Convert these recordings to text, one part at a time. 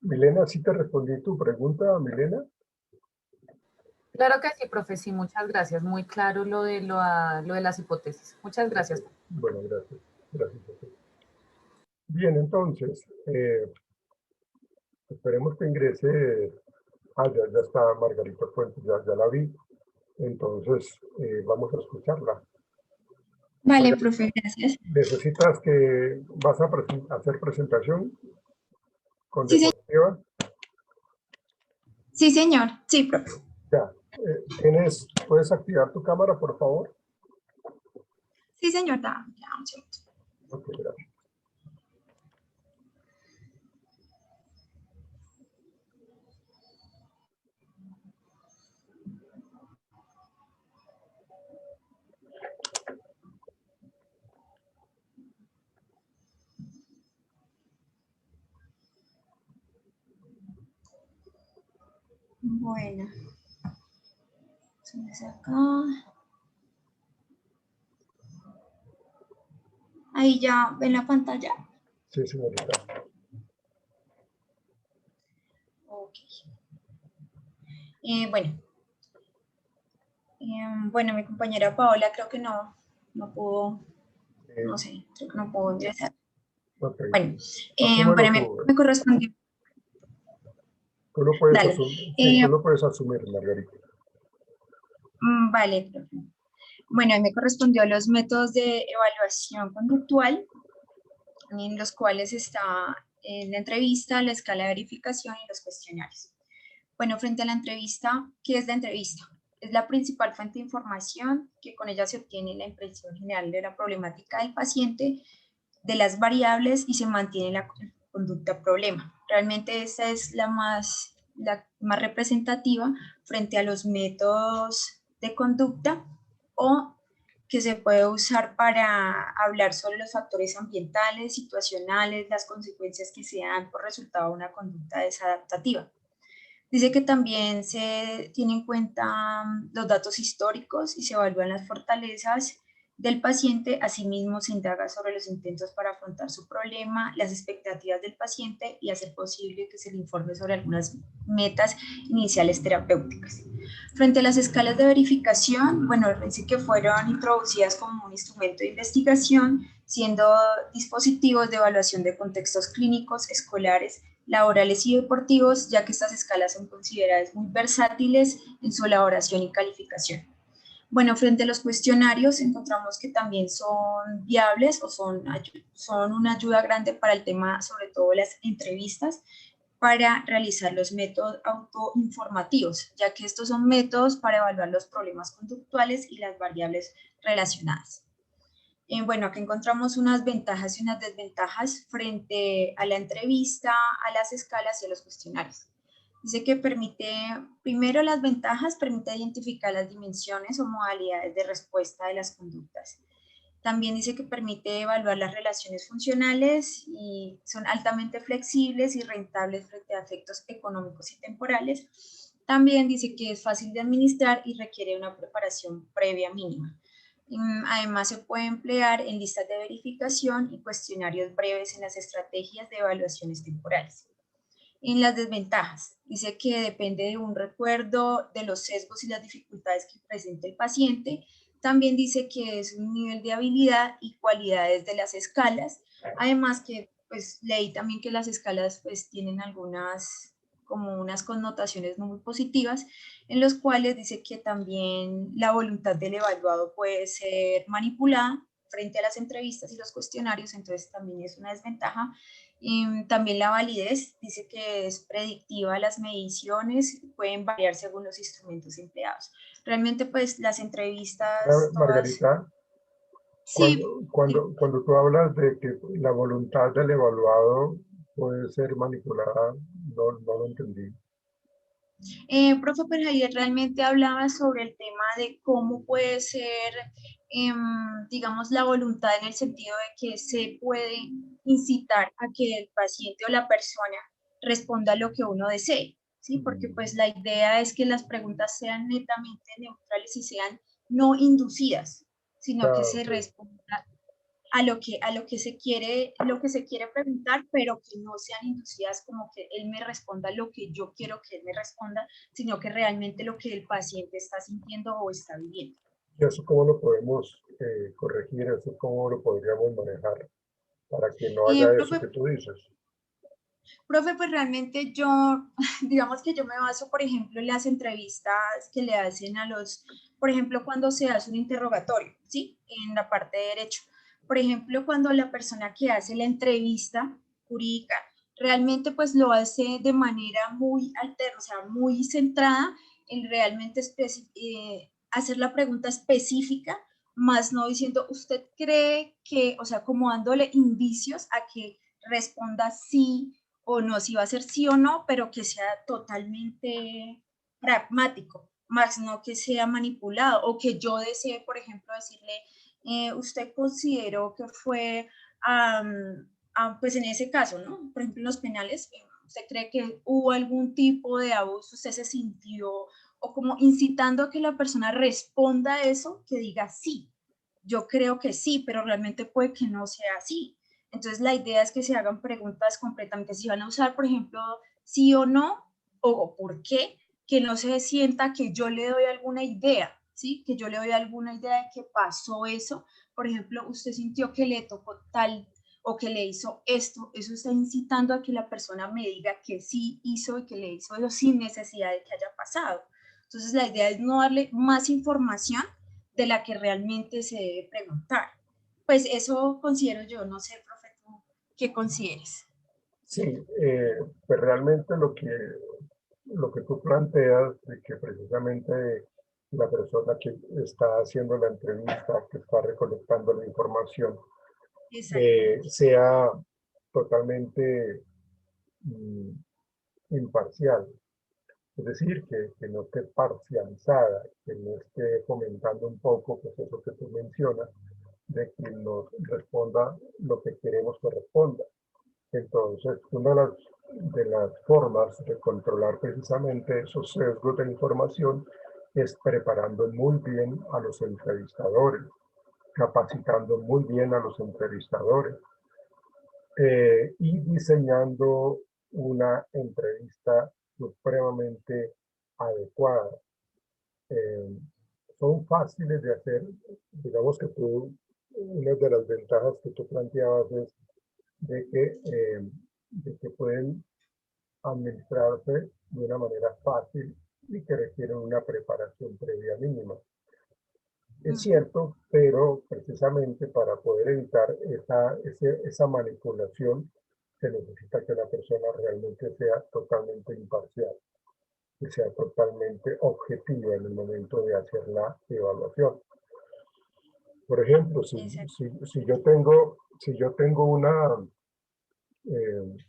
Milena, ¿sí te respondí tu pregunta, Milena? Claro que sí, profe, sí, muchas gracias. Muy claro lo de las hipótesis. Muchas Ok, gracias. bueno, gracias. Gracias a ti. Bien, entonces, esperemos que ingrese. Ya está Margarita Fuentes, ya la vi. Entonces, vamos a escucharla. Vale, Margarita, profe, gracias. ¿necesitas que vas a hacer presentación con Sí, diapositiva? sí, señor. Sí, profe. Ya. ¿Puedes activar tu cámara, por favor? Sí, señor. Ya, un segundo. Ok, gracias. Bueno. Entonces acá. Ahí ya ven la pantalla. Sí, señorita. Ok. Bueno. Bueno, mi compañera Paola creo que no pudo, no sé, creo que no pudo ingresar. Ok. Bueno, Asúmelo para mí tú. me correspondió. Tú lo puedes Dale. asumir. Sí, tú lo puedes asumir, Margarita. Vale, profe. Bueno, me correspondió los métodos de evaluación conductual, en los cuales está la entrevista, la escala de verificación y los cuestionarios. Bueno, frente a la entrevista, ¿qué es la entrevista? Es la principal fuente de información que con ella se obtiene la impresión general de la problemática del paciente, de las variables y se mantiene la conducta problema. Realmente esa es la más representativa frente a los métodos de conducta o que se puede usar para hablar sobre los factores ambientales, situacionales, las consecuencias que se dan por resultado de una conducta desadaptativa. Dice que también se tienen en cuenta los datos históricos y se evalúan las fortalezas del paciente. Asimismo, se indaga sobre los intentos para afrontar su problema, las expectativas del paciente y hacer posible que se le informe sobre algunas metas iniciales terapéuticas. Frente a las escalas de verificación, bueno, dice que fueron introducidas como un instrumento de investigación, siendo dispositivos de evaluación de contextos clínicos, escolares, laborales y deportivos, ya que estas escalas son consideradas muy versátiles en su elaboración y calificación. Bueno, frente a los cuestionarios encontramos que también son viables o son una ayuda grande para el tema, sobre todo las entrevistas, para realizar los métodos autoinformativos, ya que estos son métodos para evaluar los problemas conductuales y las variables relacionadas. Bueno, aquí encontramos unas ventajas y unas desventajas frente a la entrevista, a las escalas y a los cuestionarios. Dice que primero las ventajas, permite identificar las dimensiones o modalidades de respuesta de las conductas. También dice que permite evaluar las relaciones funcionales y son altamente flexibles y rentables frente a efectos económicos y temporales. También dice que es fácil de administrar y requiere una preparación previa mínima. Además, se puede emplear en listas de verificación y cuestionarios breves en las estrategias de evaluaciones temporales. En las desventajas, dice que depende de un recuerdo de los sesgos y las dificultades que presenta el paciente. También dice que es un nivel de habilidad y cualidades de las escalas. Además que, pues, leí también que las escalas, pues, tienen como unas connotaciones no muy positivas, en los cuales dice que también la voluntad del evaluado puede ser manipulada frente a las entrevistas y los cuestionarios, entonces también es una desventaja. Y también la validez, dice que es predictiva, las mediciones pueden variar según los instrumentos empleados. Realmente, pues, las entrevistas todas... Margarita, Sí, cuando tú hablas de que la voluntad del evaluado puede ser manipulada, no lo entendí. profe, pues ayer realmente hablaba sobre el tema de cómo puede ser, digamos, la voluntad en el sentido de que se puede incitar a que el paciente o la persona responda lo que uno desee, ¿sí? Porque pues la idea es que las preguntas sean netamente neutrales y sean no inducidas, sino que Ah, se ok. responda. lo que se quiere preguntar, pero que no sean inducidas como que él me responda lo que yo quiero que él me responda, sino que realmente lo que el paciente está sintiendo o está viviendo. ¿Y eso cómo lo podemos corregir? ¿Eso cómo lo podríamos manejar para que no haya eso Profe, que tú dices? Profe, pues realmente yo, digamos que yo me baso, por ejemplo, en las entrevistas que le hacen a los, por ejemplo, cuando se hace un interrogatorio, ¿sí? En la parte de derecho. Por ejemplo, cuando la persona que hace la entrevista jurídica realmente pues lo hace de manera muy alterna, o sea, muy centrada en realmente hacer la pregunta específica, más no diciendo, ¿usted cree que, o sea, como dándole indicios a que responda sí o no, si va a ser sí o no, pero que sea totalmente pragmático, más no que sea manipulado o que yo desee, por ejemplo, decirle, usted consideró que fue, pues en ese caso, ¿no? Por ejemplo, en los penales, ¿usted cree que hubo algún tipo de abuso? ¿Usted se sintió o como incitando a que la persona responda a eso, que diga sí? Yo creo que sí, pero realmente puede que no sea así. Entonces, la idea es que se hagan preguntas completamente, si van a usar, por ejemplo, sí o no, o por qué, que no se sienta que yo le doy alguna idea, ¿sí? Que yo le doy alguna idea de que pasó eso. Por ejemplo, usted sintió que le tocó tal o que le hizo esto, eso está incitando a que la persona me diga que sí hizo y que le hizo eso sin necesidad de que haya pasado. Entonces, la idea es no darle más información de la que realmente se debe preguntar. Pues eso considero yo, no sé, profe, ¿tú qué consideres? Sí, pues realmente lo que tú planteas de que precisamente la persona que está haciendo la entrevista, que está recolectando la información, Exactamente. sea totalmente mm, imparcial. Es decir, que no esté parcializada, que no esté fomentando un poco pues eso que tú mencionas, de que nos responda lo que queremos que responda. Entonces, una de las formas de controlar precisamente esos sesgos de información es preparando muy bien a los entrevistadores, capacitando muy bien a los entrevistadores y diseñando una entrevista supremamente adecuada. Eh, Son fáciles de hacer, digamos que una de las ventajas que tú planteabas es de que pueden administrarse de una manera fácil y que requieren una preparación previa mínima. Es cierto, pero precisamente para poder evitar esa manipulación se necesita que la persona realmente sea totalmente imparcial, que sea totalmente objetiva en el momento de hacer la evaluación. Por ejemplo, Exacto. si yo tengo eh,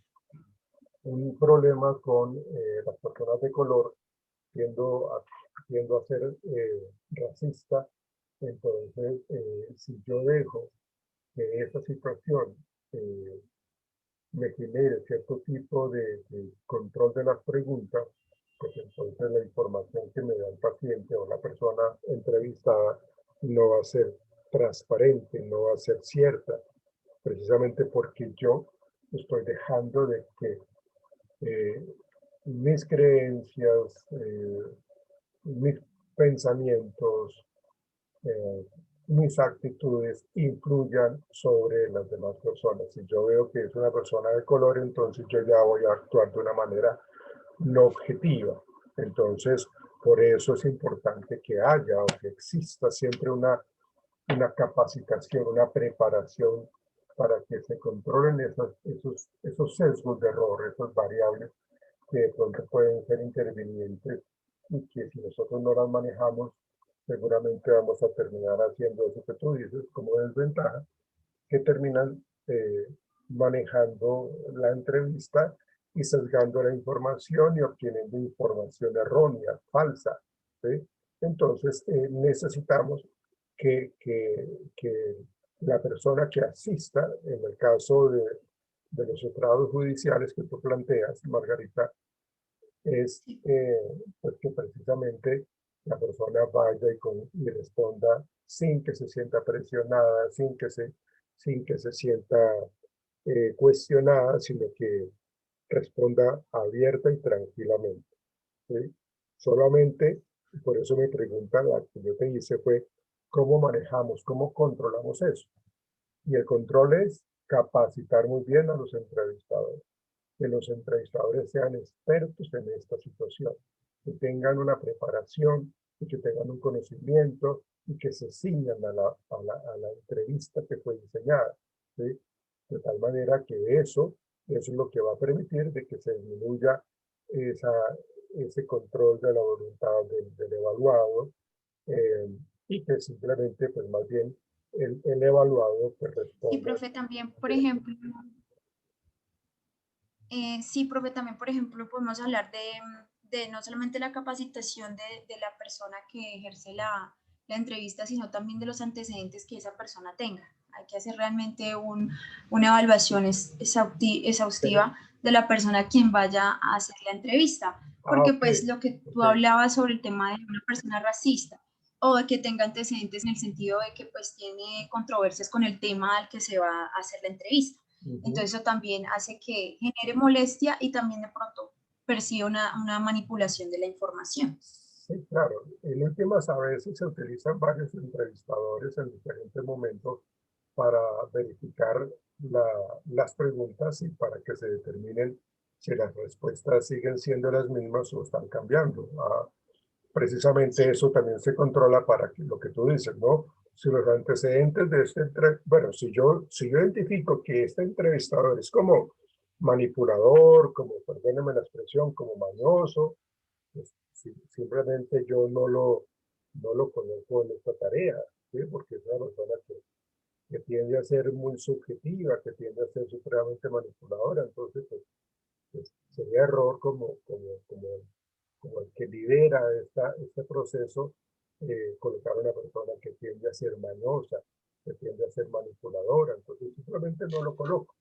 un problema con las personas de color, tiendo a, tiendo a ser racista, entonces si yo dejo que esa situación eh, me genere cierto tipo de control de las preguntas, pues entonces la información que me da el paciente o la persona entrevistada no va a ser transparente, no va a ser cierta, precisamente porque yo estoy dejando de que eh, mis creencias, mis pensamientos, eh, mis actitudes influyan sobre las demás personas. Si yo veo que es una persona de color, entonces yo ya voy a actuar de una manera no objetiva. Entonces, por eso es importante que haya o que exista siempre una capacitación, una preparación para que se controlen esos sesgos de error, esas variables que de pronto pueden ser intervinientes y que si nosotros no las manejamos, seguramente vamos a terminar haciendo eso que tú dices como desventaja, que terminan manejando la entrevista y sesgando la información y obteniendo información errónea, falsa. ¿Sí? Entonces, necesitamos que la persona que asista, en el caso de los estrados judiciales que tú planteas, Margarita, es pues que precisamente la persona vaya y responda sin que se sienta presionada, sin que se sienta cuestionada, sino que responda abierta y tranquilamente, ¿sí? Solamente, por eso mi pregunta, la que yo te hice fue, ¿cómo manejamos, cómo controlamos eso? Y el control es capacitar muy bien a los entrevistadores, que los entrevistadores sean expertos en esta situación, que tengan una preparación, y que tengan un conocimiento y que se ciñan a la entrevista que fue diseñada, ¿sí? De tal manera que eso es lo que va a permitir de que se disminuya ese control de la voluntad del evaluado, y que simplemente, pues más bien, el evaluado pues Sí, responda. profe, también, por ejemplo, sí, profe, también, por ejemplo, podemos hablar de no solamente la capacitación de la persona que ejerce la entrevista, sino también de los antecedentes que esa persona tenga. Hay que hacer realmente una evaluación exhaustiva de la persona a quien vaya a hacer la entrevista, porque pues lo que tú hablabas sobre el tema de una persona racista, o de que tenga antecedentes en el sentido de que pues tiene controversias con el tema al que se va a hacer la entrevista. Entonces eso también hace que genere molestia y también de pronto perciba una manipulación de la información. Sí, claro. En últimas, a veces se utilizan varios entrevistadores en diferentes momentos para verificar las preguntas y para que se determinen si las respuestas siguen siendo las mismas o están cambiando. Precisamente eso también se controla para que lo que tú dices, ¿no? Si los antecedentes de bueno, si yo identifico que este entrevistador es como manipulador, como, perdónenme la expresión, como mañoso, pues simplemente yo no lo conozco en esta tarea, ¿sí? Porque es una persona que tiende a ser muy subjetiva, que tiende a ser supremamente manipuladora, entonces pues sería error como el que lidera este proceso, colocar a una persona que tiende a ser mañosa, que tiende a ser manipuladora, entonces simplemente no lo coloco.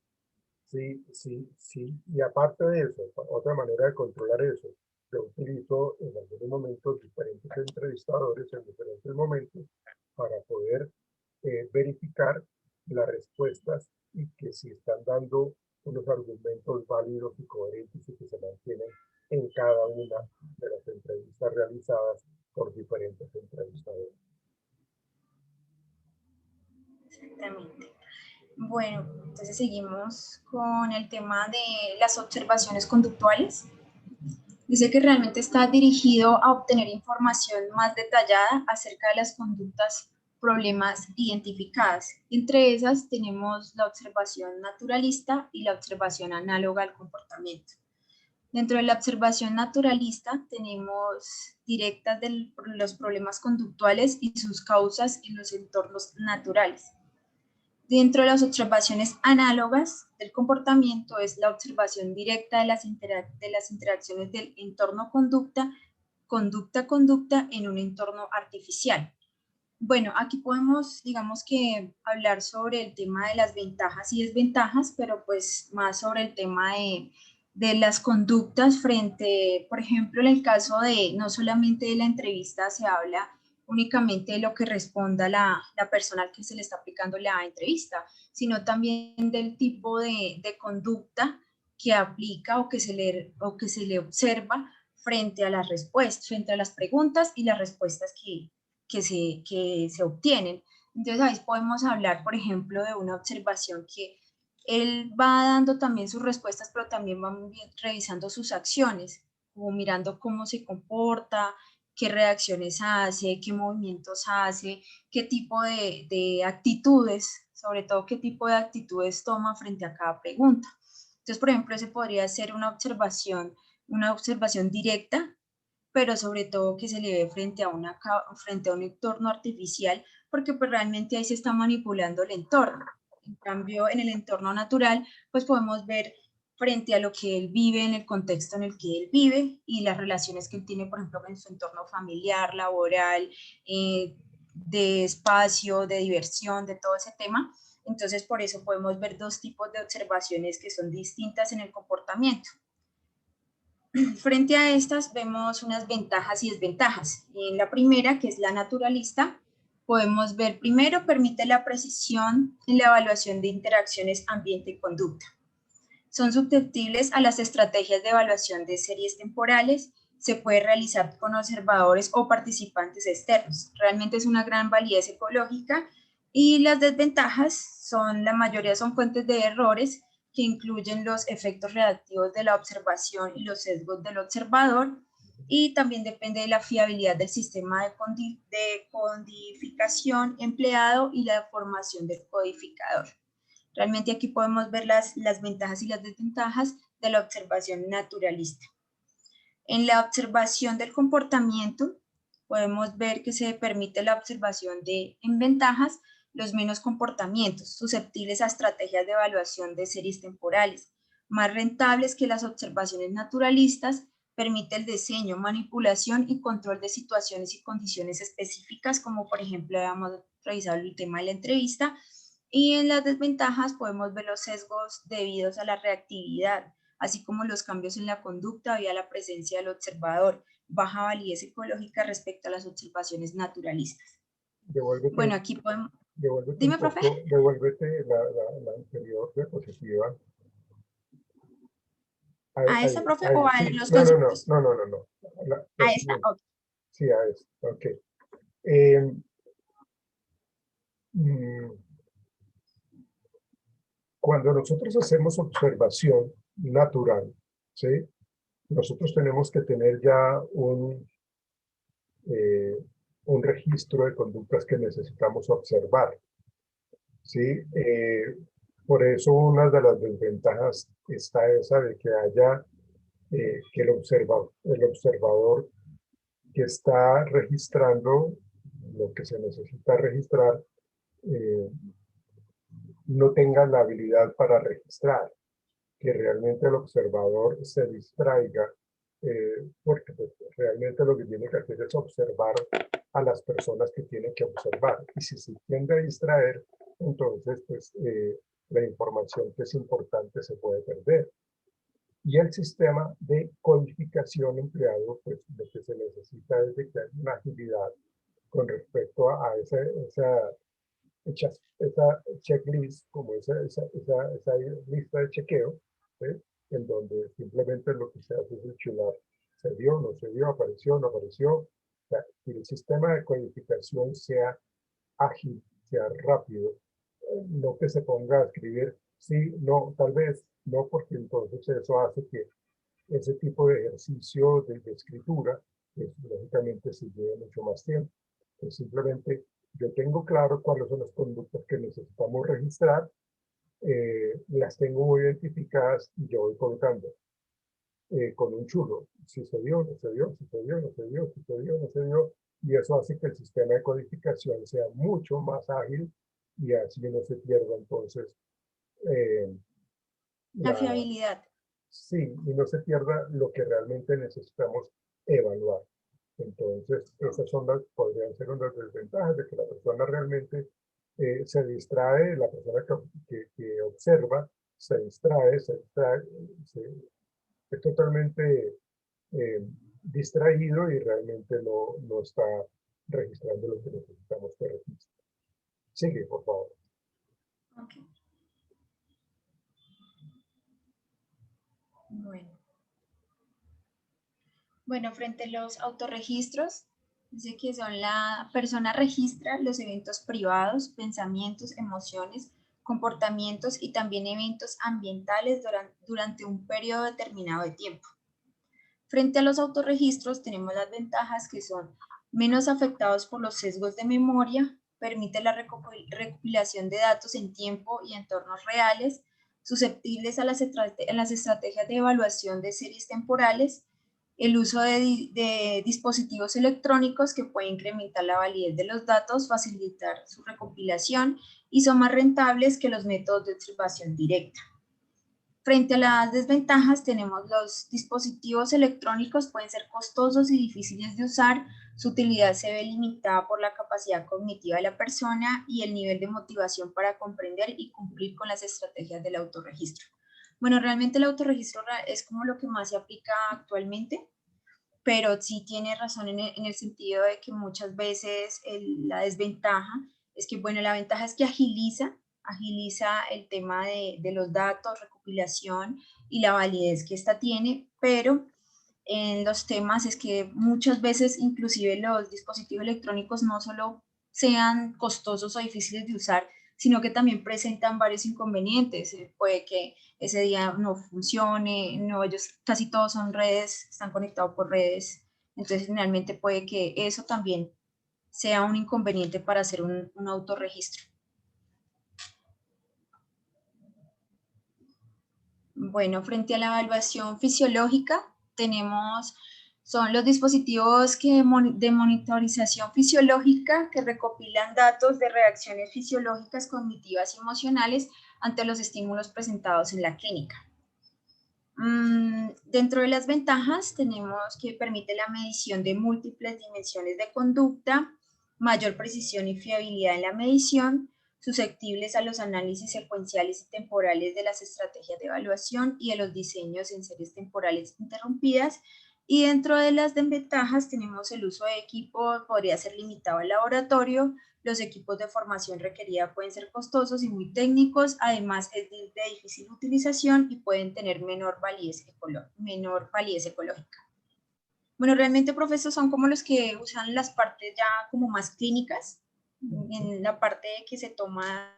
Sí, sí, sí, y aparte de eso, otra manera de controlar eso, yo utilizo en algunos momentos diferentes entrevistadores en diferentes momentos para poder verificar las respuestas y que si están dando unos argumentos válidos y coherentes y que se mantienen en cada una de las entrevistas realizadas por diferentes entrevistadores. Exactamente. Bueno, entonces seguimos con el tema de las observaciones conductuales. Dice que realmente está dirigido a obtener información más detallada acerca de las conductas, problemas identificadas. Entre esas tenemos la observación naturalista y la observación análoga al comportamiento. Dentro de la observación naturalista tenemos directas de los problemas conductuales y sus causas en los entornos naturales. Dentro de las observaciones análogas del comportamiento es la observación directa de las interacciones del entorno-conducta, conducta-conducta en un entorno artificial. Bueno, aquí podemos, digamos que, hablar sobre el tema de las ventajas y desventajas, pero pues más sobre el tema de las conductas frente, por ejemplo, en el caso de no solamente de la entrevista se habla únicamente de lo que responda la persona al que se le está aplicando la entrevista, sino también del tipo de conducta que aplica o que se le observa frente a las respuestas, frente a las preguntas y las respuestas que se obtienen. Entonces ahí podemos hablar, por ejemplo, de una observación que él va dando también sus respuestas, pero también va revisando sus acciones, como mirando cómo se comporta, qué reacciones hace, qué movimientos hace, qué tipo de actitudes, sobre todo qué tipo de actitudes toma frente a cada pregunta. Entonces, por ejemplo, ese podría ser una observación directa, pero sobre todo que se le ve frente a un entorno artificial, porque pues realmente ahí se está manipulando el entorno. En cambio, en el entorno natural, pues podemos ver frente a lo que él vive, en el contexto en el que él vive y las relaciones que él tiene, por ejemplo, en su entorno familiar, laboral, de espacio, de diversión, de todo ese tema. Entonces, por eso podemos ver dos tipos de observaciones que son distintas en el comportamiento. Frente a estas vemos unas ventajas y desventajas. En la primera, que es la naturalista, podemos ver primero, permite la precisión en la evaluación de interacciones ambiente y conducta. Son susceptibles a las estrategias de evaluación de series temporales, se puede realizar con observadores o participantes externos. Realmente es una gran validez ecológica y las desventajas son, la mayoría son fuentes de errores que incluyen los efectos reactivos de la observación y los sesgos del observador, y también depende de la fiabilidad del sistema de codificación empleado y la formación del codificador. Realmente aquí podemos ver las ventajas y las desventajas de la observación naturalista. En la observación del comportamiento, podemos ver que se permite la observación de, en ventajas, los menos comportamientos, susceptibles a estrategias de evaluación de series temporales, más rentables que las observaciones naturalistas, permite el diseño, manipulación y control de situaciones y condiciones específicas, como por ejemplo habíamos revisado el tema de la entrevista, y en las desventajas podemos ver los sesgos debidos a la reactividad, así como los cambios en la conducta y a la presencia del observador, baja validez ecológica respecto a las observaciones naturalistas. Devuélvete, Bueno, aquí podemos... devuélvete Dime, un poco, profe. devuélvete la anterior diapositiva. ¿A esa, profe, o a Sí, los no. conceptos? La A esta, siguiente. ok. Sí, a esta, ok. Cuando nosotros hacemos observación natural, ¿sí? Nosotros tenemos que tener ya un registro de conductas que necesitamos observar, ¿sí? Por eso una de las desventajas está esa de que haya que el observador que está registrando lo que se necesita registrar no tenga la habilidad para registrar, que realmente el observador se distraiga, porque pues, realmente lo que tiene que hacer es observar a las personas que tiene que observar. Y si se tiende a distraer, entonces pues, la información que es importante se puede perder. Y el sistema de codificación empleado, pues lo que se necesita es de que haya una agilidad con respecto a esa checklist, como esa lista de chequeo, ¿sí? En donde simplemente lo que se hace es chular, se dio, no se dio, apareció, no apareció. O sea, que el sistema de codificación sea ágil, sea rápido, no que se ponga a escribir sí, no, tal vez, no, porque entonces eso hace que ese tipo de ejercicio de escritura, pues, lógicamente se lleve mucho más tiempo. Pues simplemente yo tengo claro cuáles son las conductas que necesitamos registrar, las tengo muy identificadas y yo voy colocando con un chulo, si se dio, no se dio, si se dio, no se dio, si se dio, no se dio, y eso hace que el sistema de codificación sea mucho más ágil y así no se pierda entonces La fiabilidad. sí, y no se pierda lo que realmente necesitamos evaluar. Entonces, esas son podrían ser unas desventajas de que la persona realmente se distrae, la persona que observa se distrae, es totalmente distraído y realmente no está registrando lo que necesitamos que registre. Sigue, por favor. Okay. Bueno, frente a los autorregistros, dice que la persona registra los eventos privados, pensamientos, emociones, comportamientos y también eventos ambientales durante un periodo determinado de tiempo. Frente a los autorregistros tenemos las ventajas que son menos afectados por los sesgos de memoria, permite la recopilación de datos en tiempo y entornos reales, susceptibles a las estrategias de evaluación de series temporales, el uso de dispositivos electrónicos que pueden incrementar la validez de los datos, facilitar su recopilación y son más rentables que los métodos de observación directa. Frente a las desventajas tenemos los dispositivos electrónicos pueden ser costosos y difíciles de usar, su utilidad se ve limitada por la capacidad cognitiva de la persona y el nivel de motivación para comprender y cumplir con las estrategias del autorregistro. Bueno, realmente el autorregistro es como lo que más se aplica actualmente. pero sí tiene razón en el sentido de que muchas veces la desventaja es que, bueno, la ventaja es que agiliza el tema de los datos, recopilación y la validez que esta tiene, pero en los temas es que muchas veces inclusive los dispositivos electrónicos no solo sean costosos o difíciles de usar, sino que también presentan varios inconvenientes. Puede que ese día no funcione, no, ellos casi todos son redes, están conectados por redes, entonces finalmente puede que eso también sea un inconveniente para hacer un autorregistro. Bueno, frente a la evaluación fisiológica, son los dispositivos de monitorización fisiológica que recopilan datos de reacciones fisiológicas, cognitivas y emocionales ante los estímulos presentados en la clínica. Dentro de las ventajas tenemos que permite la medición de múltiples dimensiones de conducta, mayor precisión y fiabilidad en la medición, susceptibles a los análisis secuenciales y temporales de las estrategias de evaluación y de los diseños en series temporales interrumpidas. Y dentro de las desventajas tenemos el uso de equipo, podría ser limitado al laboratorio, los equipos de formación requerida pueden ser costosos y muy técnicos, además es de difícil utilización y pueden tener menor validez ecológica. Bueno, realmente, profesor, son como los que usan las partes ya como más clínicas, en la parte que se toma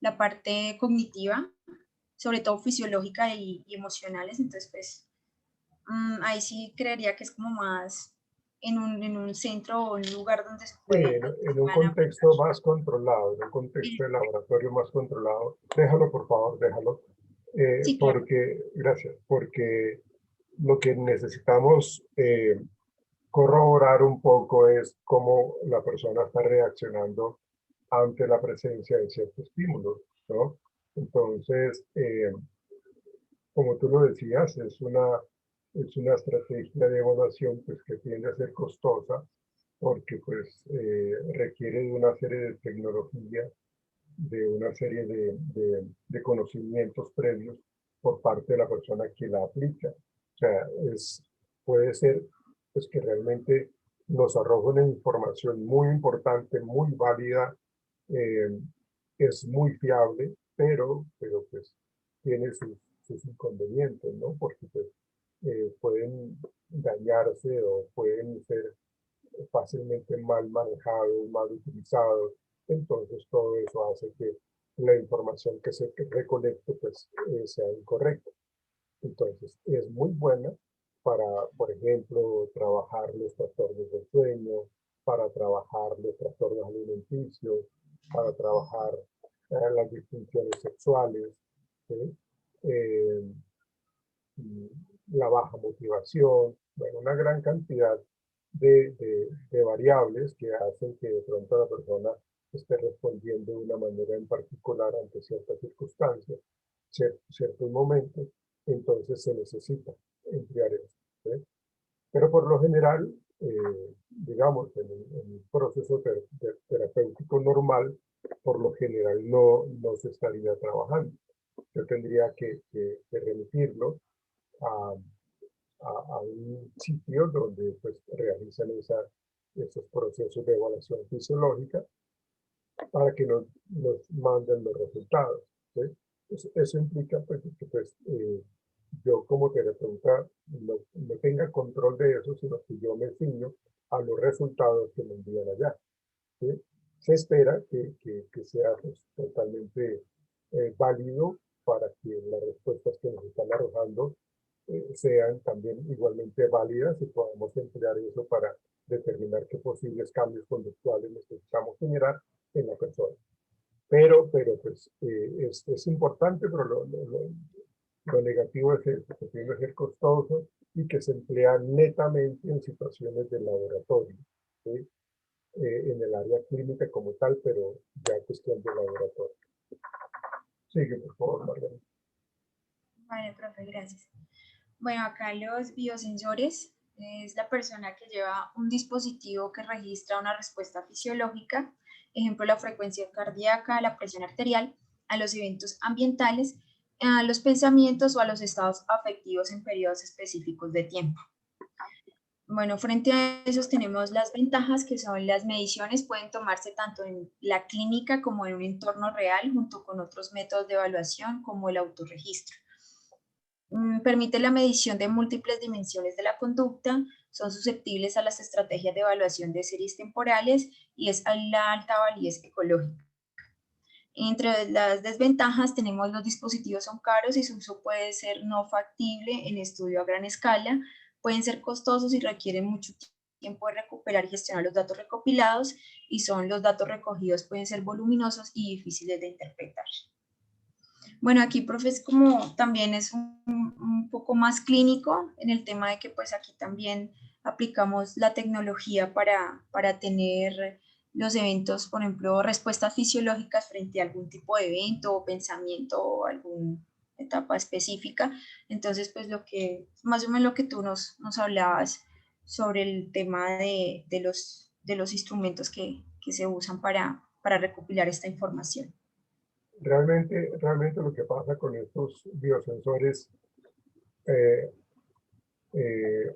la parte cognitiva, sobre todo fisiológica y emocionales, entonces pues ahí sí creería que es como más en un centro o en un lugar donde se puede... En un contexto más controlado, en un contexto de laboratorio más controlado. Déjalo, por favor, déjalo. Sí, claro. Gracias, porque lo que necesitamos corroborar un poco es cómo la persona está reaccionando ante la presencia de ciertos estímulos, ¿no? Entonces, como tú lo decías, es una estrategia de evaluación pues, que tiende a ser costosa porque pues, requiere de una serie de tecnología, de una serie de conocimientos previos por parte de la persona que la aplica. O sea, puede ser pues, que realmente nos arroja una información muy importante, muy válida, eh, es muy fiable, pero pues tiene sus inconvenientes, ¿no? Porque pues, pueden dañarse o pueden ser fácilmente mal manejados, mal utilizados. Entonces todo eso hace que la información que se recolecte pues, sea incorrecta. Entonces es muy buena para, por ejemplo, trabajar los trastornos del sueño, para trabajar los trastornos alimenticios, para trabajar las disfunciones sexuales, ¿sí? Eh, la baja motivación, bueno, una gran cantidad de variables que hacen que de pronto la persona esté respondiendo de una manera en particular ante ciertas circunstancias, ciertos momentos, entonces se necesita emplear eso, ¿sí? Pero por lo general, digamos, en un proceso terapéutico normal, por lo general no se estaría trabajando. Yo tendría que remitirlo a, a un sitio donde pues, realizan esos procesos de evaluación fisiológica para que nos manden los resultados, ¿sí? Eso implica pues, que pues, yo como terapeuta no tenga control de eso, sino que yo me ciño a los resultados que me envían allá, ¿sí? Se espera que sea pues, totalmente válido para que las respuestas que nos están arrojando sean también igualmente válidas y podamos emplear eso para determinar qué posibles cambios conductuales necesitamos generar en la persona. Pero pues es importante, pero lo negativo es que tiende a ser costoso y que se emplea netamente en situaciones de laboratorio, ¿sí? En el área clínica como tal, pero ya cuestión de laboratorio. Sigue, por favor, Margarita. Vale, profe, gracias. Bueno, acá los biosensores es la persona que lleva un dispositivo que registra una respuesta fisiológica, ejemplo, la frecuencia cardíaca, la presión arterial, a los eventos ambientales, a los pensamientos o a los estados afectivos en periodos específicos de tiempo. Bueno, frente a esos tenemos las ventajas, que son las mediciones pueden tomarse tanto en la clínica como en un entorno real, junto con otros métodos de evaluación como el autorregistro. Permite la medición de múltiples dimensiones de la conducta, son susceptibles a las estrategias de evaluación de series temporales y es a la alta validez ecológica. Entre las desventajas tenemos los dispositivos son caros y su uso puede ser no factible en estudio a gran escala, pueden ser costosos y requieren mucho tiempo de recuperar y gestionar los datos recopilados y los datos recogidos pueden ser voluminosos y difíciles de interpretar. Bueno, aquí, profe, es como también es un poco más clínico en el tema de que pues aquí también aplicamos la tecnología para tener los eventos, por ejemplo, respuestas fisiológicas frente a algún tipo de evento o pensamiento o alguna etapa específica. Entonces, pues más o menos lo que tú nos hablabas sobre el tema de los instrumentos que se usan para recopilar esta información. Realmente lo que pasa con estos biosensores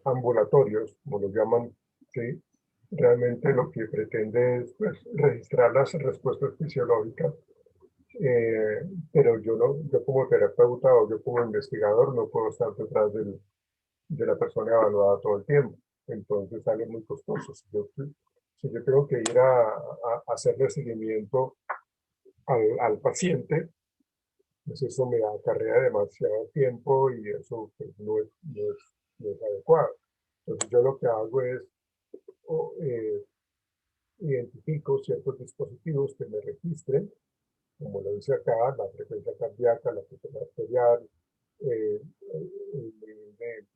ambulatorios, como los llaman, ¿sí? Realmente lo que pretende es pues, registrar las respuestas fisiológicas, pero yo como terapeuta o yo como investigador no puedo estar detrás de la persona evaluada todo el tiempo, entonces sale muy costoso. Si yo tengo que ir a hacerle seguimiento al paciente, pues eso me acarrea demasiado tiempo y eso pues, no es adecuado. Entonces yo lo que hago es identifico ciertos dispositivos que me registren, como lo dice acá, la frecuencia cardíaca, la presión arterial, el nivel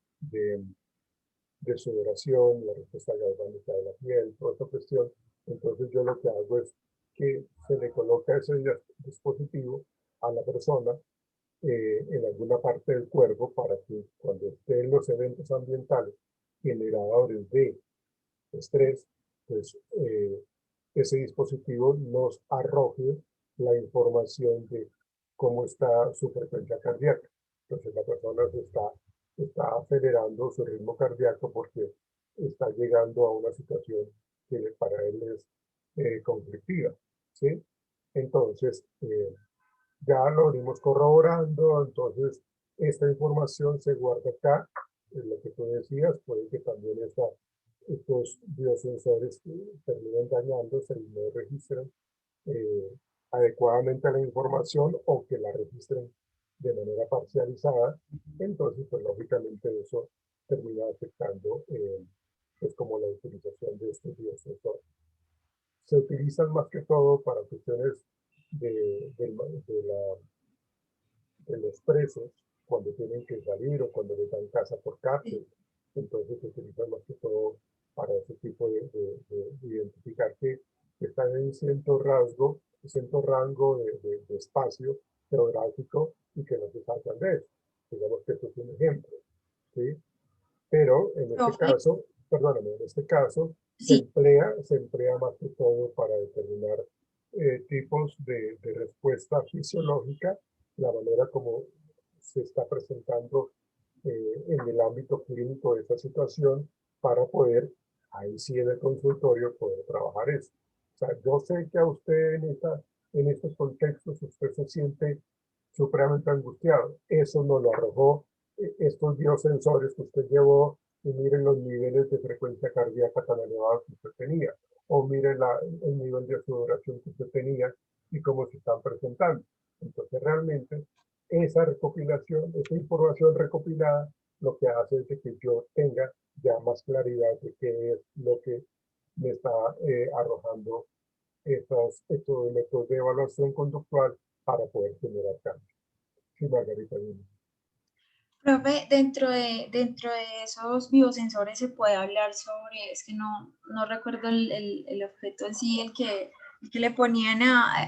de sudoración, la respuesta galvánica de la piel, toda esta cuestión. Entonces yo lo que hago es que se le coloca ese dispositivo a la persona en alguna parte del cuerpo para que cuando estén los eventos ambientales generadores de estrés, pues ese dispositivo nos arroje la información de cómo está su frecuencia cardíaca. Entonces la persona está acelerando su ritmo cardíaco porque está llegando a una situación que para él es conflictiva, ¿sí? Entonces, ya lo venimos corroborando, entonces esta información se guarda acá, en lo que tú decías, puede que también estos biosensores terminen dañándose y no registren eh, adecuadamente la información o que la registren de manera parcializada, entonces pues lógicamente eso termina afectando pues como la utilización de estos biosensores. Se utilizan más que todo para cuestiones de los presos cuando tienen que salir o cuando les dan casa por cárcel. Entonces se utilizan más que todo para ese tipo de identificar que están en cierto rango de espacio geográfico y que no se salgan de eso. Digamos que esto es un ejemplo, ¿sí? Pero en este caso, perdóname, en este caso se Sí. emplea más que todo para determinar tipos de respuesta fisiológica, la manera como se está presentando en el ámbito clínico de esta situación para poder, ahí sí en el consultorio, poder trabajar eso. O sea, yo sé que a usted en estos contextos usted se siente supremamente angustiado. Eso no lo arrojó estos biosensores que usted llevó y miren los niveles de frecuencia cardíaca tan elevados que usted tenía, o miren el nivel de sudoración que usted tenía y cómo se están presentando. Entonces realmente esa recopilación, esa información recopilada, lo que hace es que yo tenga ya más claridad de qué es lo que me está arrojando estos métodos de evaluación conductual para poder generar cambios. Sí, Margarita. Profe, dentro de esos biosensores se puede hablar sobre, es que no recuerdo el objeto en sí, el que le ponían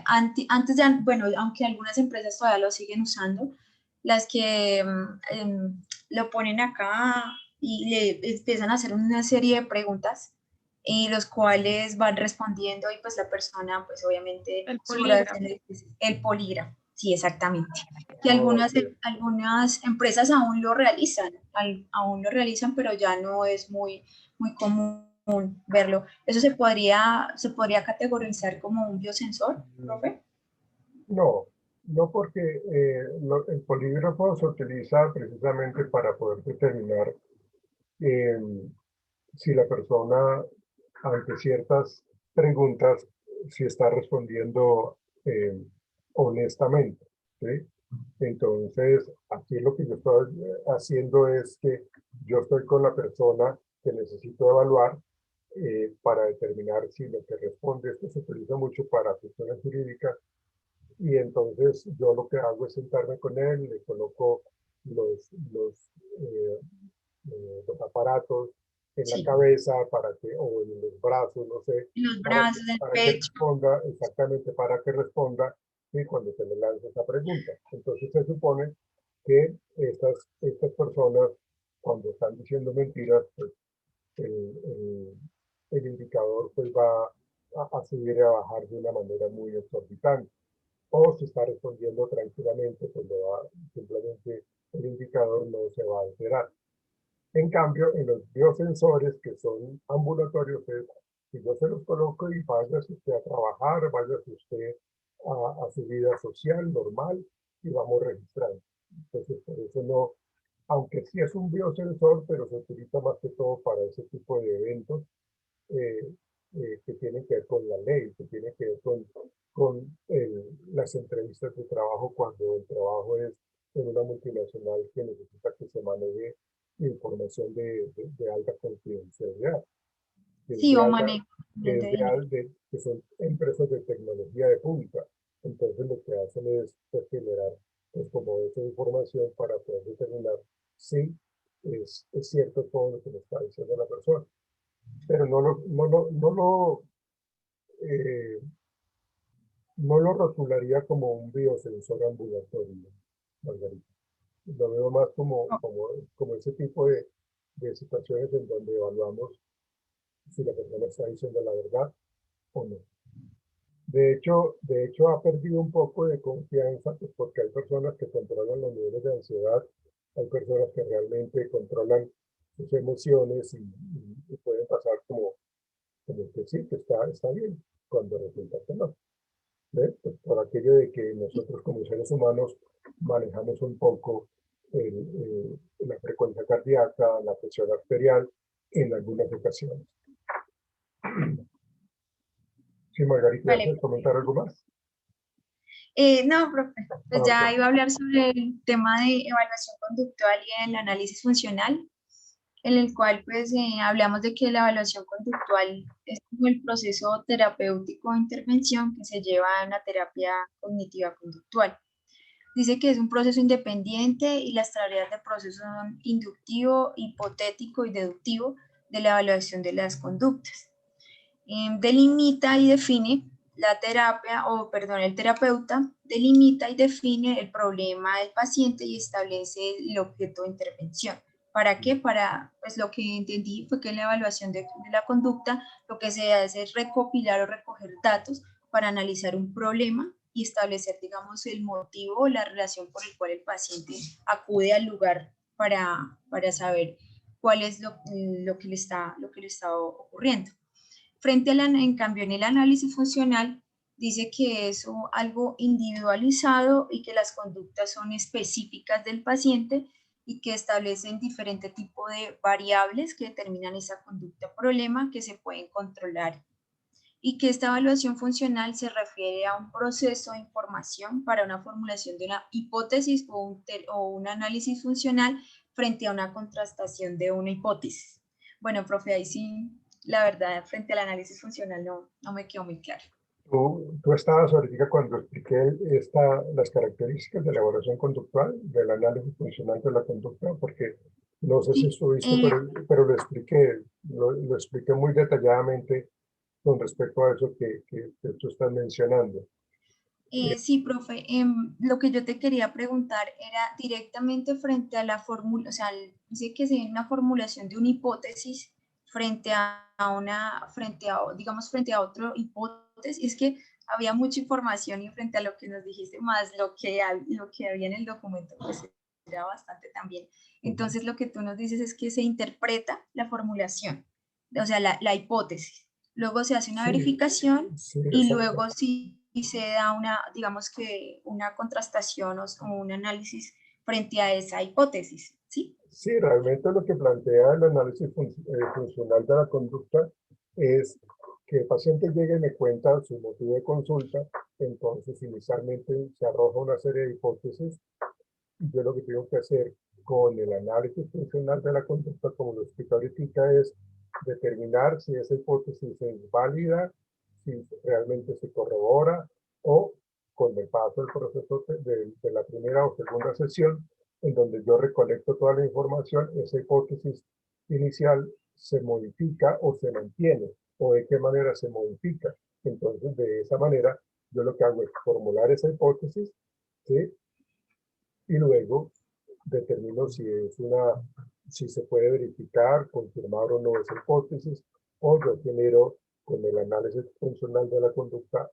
antes de, bueno, aunque algunas empresas todavía lo siguen usando, las que lo ponen acá y le empiezan a hacer una serie de preguntas y los cuales van respondiendo y pues la persona pues obviamente El su reacción polígrafo. es el polígrafo. Sí, exactamente. Que Ah, algunas, ok. algunas empresas aún lo realizan, aún lo realizan, pero ya no es muy común verlo. ¿Eso se podría categorizar como un biosensor, profe? No, no porque el polígrafo se utiliza precisamente para poder determinar eh, si la persona ante ciertas preguntas si está respondiendo eh, honestamente, ¿sí? Entonces, aquí lo que yo estoy haciendo es que yo estoy con la persona que necesito evaluar para determinar si lo que responde, esto se utiliza mucho para cuestiones jurídicas, y entonces yo lo que hago es sentarme con él, le coloco los, los, eh, los aparatos en la Sí, cabeza para que, o en los brazos, no sé, en los brazos, el para que pecho. responda, exactamente para que responda, y cuando se le lanza esa pregunta. Entonces se supone que estas personas, cuando están diciendo mentiras, pues el, el, el indicador pues va a subir y a bajar de una manera muy exorbitante. O si está respondiendo tranquilamente, pues simplemente el indicador no se va a alterar. En cambio, en los biosensores que son ambulatorios, si yo se los coloco y vaya usted a trabajar, vaya usted a su vida social normal y vamos registrando. Entonces, por eso no, aunque sí es un biosensor, pero se utiliza más que todo para ese tipo de eventos eh, que tienen que ver con la ley, que tienen que ver con las entrevistas de trabajo cuando el trabajo es en una multinacional que necesita que se maneje información de alta confidencialidad, que es Sí, de o alta, manejo también de dinero. que son empresas de tecnología de punta. Entonces lo que hacen es pues, generar pues, como esa información para poder determinar si es cierto todo lo que me está diciendo la persona, pero eh, no lo rotularía como un biosensor ambulatorio, Margarita. Lo veo más como ese tipo de situaciones en donde evaluamos si la persona está diciendo la verdad o no. De hecho, ha perdido un poco de confianza, pues porque hay personas que controlan los niveles de ansiedad, hay personas que realmente controlan sus emociones y pueden pasar como que sí, que está bien, cuando resulta que no. ¿Ves? Pues por aquello de que nosotros como seres humanos manejamos un poco la frecuencia cardíaca, la presión arterial en algunas ocasiones. Sí, Margarita, Vale. ¿quieres comentar algo más? No, profe, pues Ah, ya ok. iba a hablar sobre el tema de evaluación conductual y el análisis funcional, en el cual pues hablamos de que la evaluación conductual es como el proceso terapéutico de intervención que se lleva a una terapia cognitiva conductual. Dice que es un proceso independiente y las tareas de proceso son inductivo, hipotético y deductivo de la evaluación de las conductas. Delimita y define la terapia, o perdón, el terapeuta delimita y define el problema del paciente y establece el objeto de intervención. ¿Para qué? Para, pues lo que entendí fue que en la evaluación de la conducta lo que se hace es recopilar o recoger datos para analizar un problema y establecer, digamos, el motivo o la relación por el cual el paciente acude al lugar para saber cuál es lo que le está ocurriendo. En cambio, en el análisis funcional, dice que es algo individualizado y que las conductas son específicas del paciente y que establecen diferentes tipos de variables que determinan esa conducta problema que se pueden controlar, y que esta evaluación funcional se refiere a un proceso de información para una formulación de una hipótesis o un análisis funcional frente a una contrastación de una hipótesis. Bueno, profe, ahí sí, la verdad, frente al análisis funcional no me quedó muy claro. Tú estabas ahorita cuando expliqué las características de la evaluación conductual, del análisis funcional de la conducta, porque no sé si Sí, estuviste, pero lo expliqué muy detalladamente con respecto a eso que tú estás mencionando. sí, profe, lo que yo te quería preguntar era directamente frente a la fórmula, o sea, dice que se una formulación de una hipótesis frente a una, digamos, frente a otra hipótesis. Es que había mucha información y frente a lo que nos dijiste, más lo que había en el documento, pues era bastante también. Entonces, lo que tú nos dices es que se interpreta la formulación, o sea, la hipótesis. Luego se hace una Sí, verificación sí, y exacto. luego sí se da una, digamos que una contrastación o un análisis frente a esa hipótesis, ¿sí? Sí, realmente lo que plantea el análisis funcional de la conducta es que el paciente llegue y me cuenta su motivo de consulta, entonces inicialmente se arroja una serie de hipótesis y yo lo que tengo que hacer con el análisis funcional de la conducta, como lo explica ahorita, es determinar si esa hipótesis es válida, si realmente se corrobora o con el paso del proceso de la primera o segunda sesión, en donde yo recolecto toda la información, esa hipótesis inicial se modifica o se mantiene, o de qué manera se modifica. Entonces, de esa manera, yo lo que hago es formular esa hipótesis, ¿sí? Y luego determino si se puede verificar, confirmar o no esa hipótesis, o yo genero con el análisis funcional de la conducta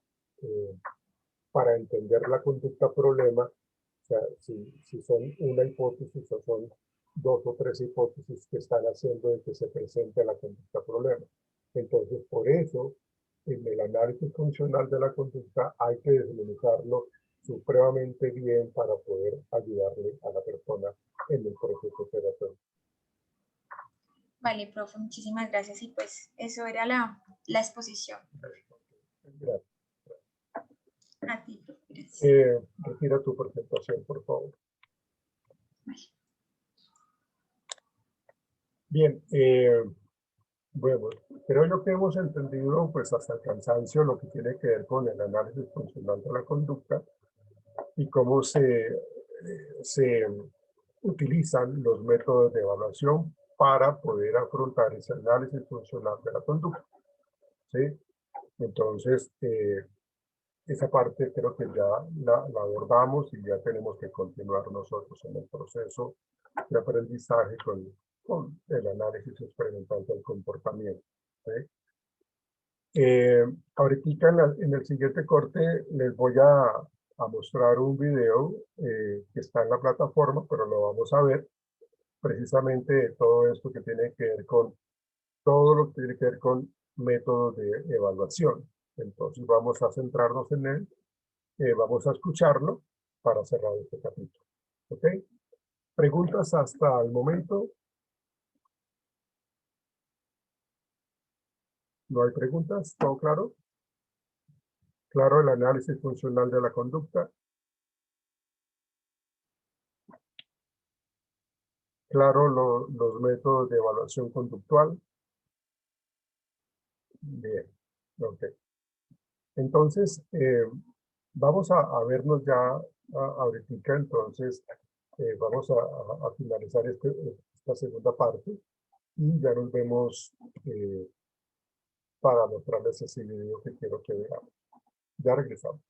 para entender la conducta problema, o sea, si son una hipótesis o son dos o tres hipótesis que están haciendo de que se presente la conducta problema. Entonces, por eso, en el análisis funcional de la conducta hay que desmenuzarlo supremamente bien para poder ayudarle a la persona en el proceso operatorio. Vale, profe, muchísimas gracias. Y pues eso era la exposición. Gracias. A ti, profe, gracias. Retira tu presentación, por favor. Vale. Bien, bueno, creo yo que hemos entendido pues hasta el cansancio lo que tiene que ver con el análisis funcional de la conducta y cómo se utilizan los métodos de evaluación para poder afrontar ese análisis funcional de la conducta, ¿sí? Entonces, esa parte creo que ya la abordamos y ya tenemos que continuar nosotros en el proceso de aprendizaje con el análisis experimental del comportamiento, ¿sí? Ahorita en el siguiente corte les voy a mostrar un video que está en la plataforma, pero lo vamos a ver precisamente de todo esto que tiene que ver con todo lo que tiene que ver con métodos de evaluación. Entonces vamos a centrarnos en él, vamos a escucharlo para cerrar este capítulo. ¿Ok? ¿Preguntas hasta el momento? ¿No hay preguntas? ¿Todo claro? Claro, el análisis funcional de la conducta. Claro, los métodos de evaluación conductual. Bien, ok. Entonces, vamos a vernos ya ahorita, entonces vamos a finalizar esta segunda parte y ya nos vemos para mostrarles ese video que quiero que veamos. Ya regresamos.